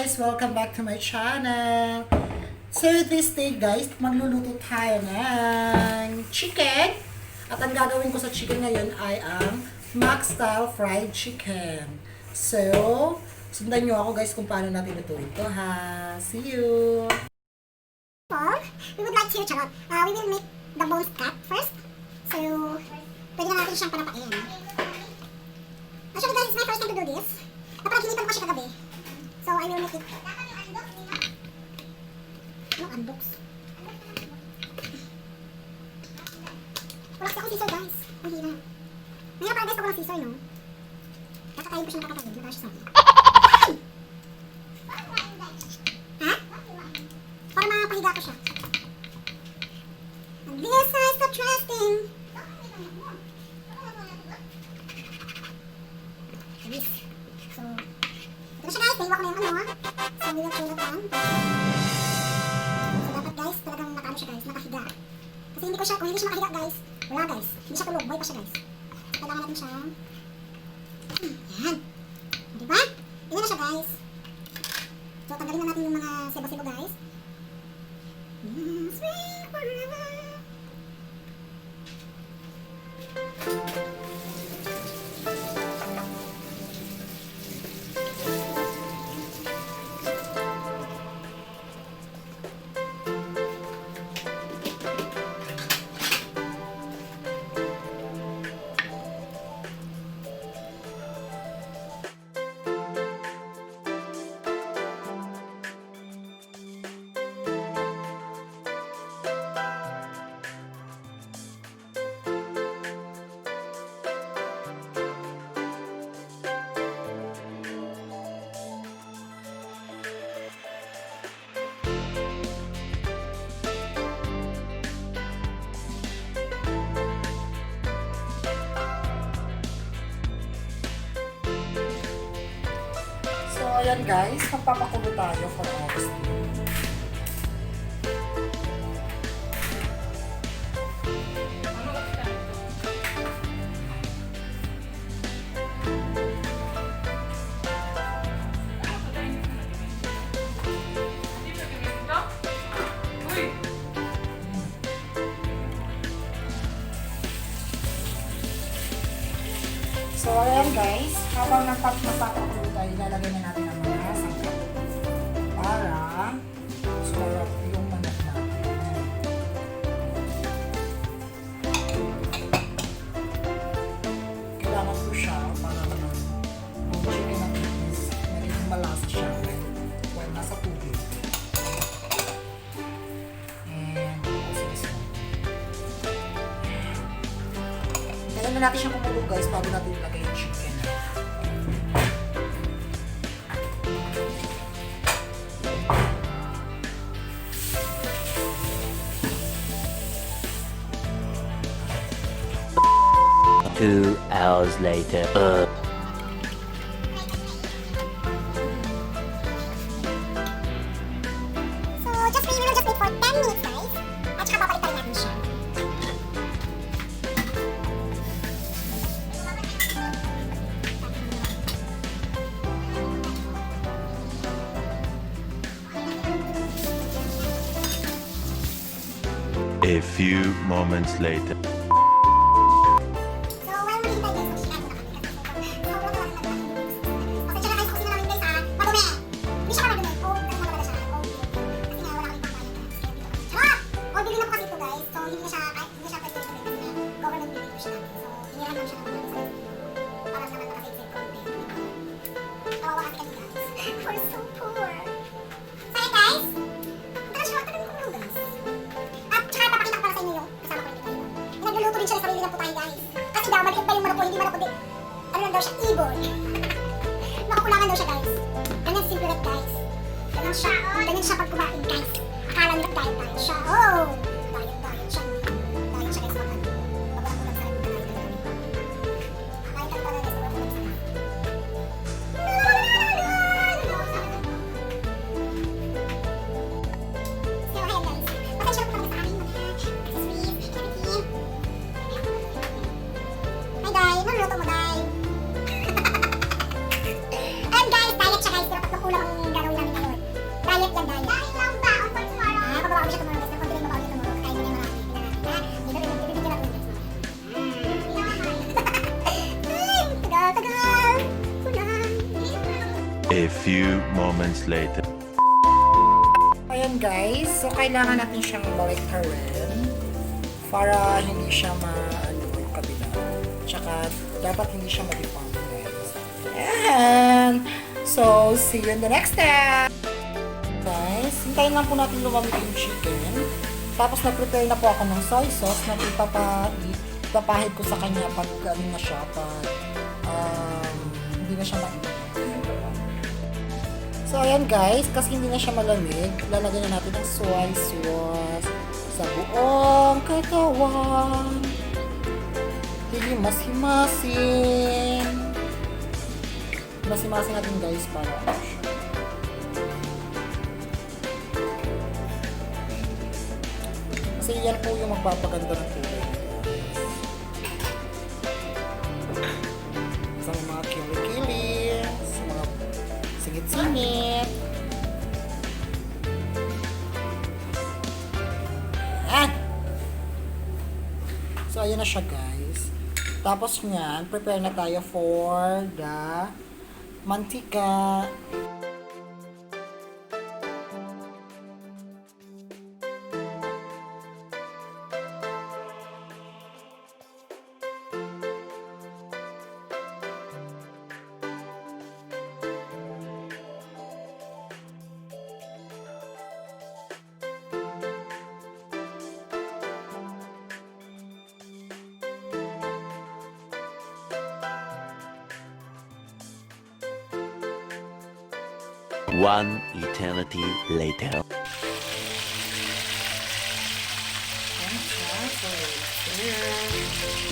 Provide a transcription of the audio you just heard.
guys! Welcome back to my channel! So this day guys, magluluto tayo ng chicken. At ang gagawin ko sa chicken ngayon ay ang Mac Style Fried Chicken. So, sundan nyo ako guys kung paano natin lutuin ito ha. See you! We would like to, we will make the bones cut first. So, pwede na natin siyang panapain. Actually guys, it's my first time to do this. Napag-hinipan ko siya kagabi. So, I will make it. Ano unbox? Wala kasi akong scissor guys. Ang hirap. Mahirap para guys ako ng scissor, no? Kakatayin ko siya nakakatayin. Nagkala siya sa akin. Ha? Para mapahiga ko siya. And this is the trusting. This. So, ito na siya guys. Nahiwa ko na yung ano ha. So, we will turn it on. So, dapat guys, talagang nakaano siya guys. Nakahiga. Kasi hindi ko siya, kung hindi siya makahiga guys, wala guys. Hindi siya tulog. Buhay pa siya guys. So, kailangan natin siya. Yan. Diba? Ganyan na siya guys. So, tanggalin na natin yung mga sebo-sebo guys. Sweet forever. So, ayan guys, magpapakulo tayo for hours. So, ayan guys, habang nagpapakulo tayo, ilalagay na natin ang mga sangkap para sumarap yung manok natin. Kailangan ko siya para yung chicken natin is magiging malasa siya when nasa tubig. And also this one. Kaya na natin siya kumulo guys bago natin ilagay yung chicken. Two hours later. So, we will just wait for 10 minutes guys. At saka papalitan natin siya. A few moments later. So, while we hintay guys, mag-share ko na kami kasi sobrang wala naman natin. Okay, tsaka guys, kung sino namin guys ha, madumi! Hindi siya madumi. Old, kasi nga talaga siya. Old yun. Kasi nga wala kami pangkalan. Charot! Old building na po kasi ito guys. So, hindi na siya pwede rin kasi nga government building po siya natin. So, hinihan lang siya ng mga design. Para naman makasave-save konti. Kawawa kasi kami guys. We're so poor. So, hey guys! Tagal ko lang guys. At tsaka papakita ko para sa inyo yung kasama ko dito. Nagluluto din siya sa sarili lang po tayo guys. Kasi daw, maliit pa yung manok po, hindi manok po. Ano lang daw siya, ibon. Nakakulangan daw siya guys. Ganyan simple lang guys. Ganyan siya pag kumain guys. Akala nila diet siya. Oh! Diet siya. Diet siya guys. Pagwakulang sa rin. Diet ka pala guys. Pagwakulang sa rin. So, ayan guys. Pasensya po kami sa aming mga sweet, everything. Hi guys, naluluto mo guys. Ayan guys, diet siya guys. Pero 3 kulang ang gagawin namin ngayon. A few moments later. Ayan guys, so kailangan natin siyang baliktarin para hindi siya yung kabila. Tsaka dapat hindi siya ma-deform guys. And so, see you in the next step! Guys, hintayin lang po natin lumamig yung chicken. Tapos nag-prepare na po ako ng soy sauce na ipapahid ko sa kanya pag na siya, pag hindi na siya mainit. So, ayan guys, kasi hindi na siya malamig, lalagyan na natin ng soy sauce sa buong katawan. Himas-himasin. Himas-himasin natin guys para siya. Kasi yan po yung magpapaganda ng kulay. Sa mga kili-kili, sa mga singit-singit. So, ayan na siya guys. Tapos nyan, prepare na tayo for the mantika. One eternity later. Ayan siya. So, here.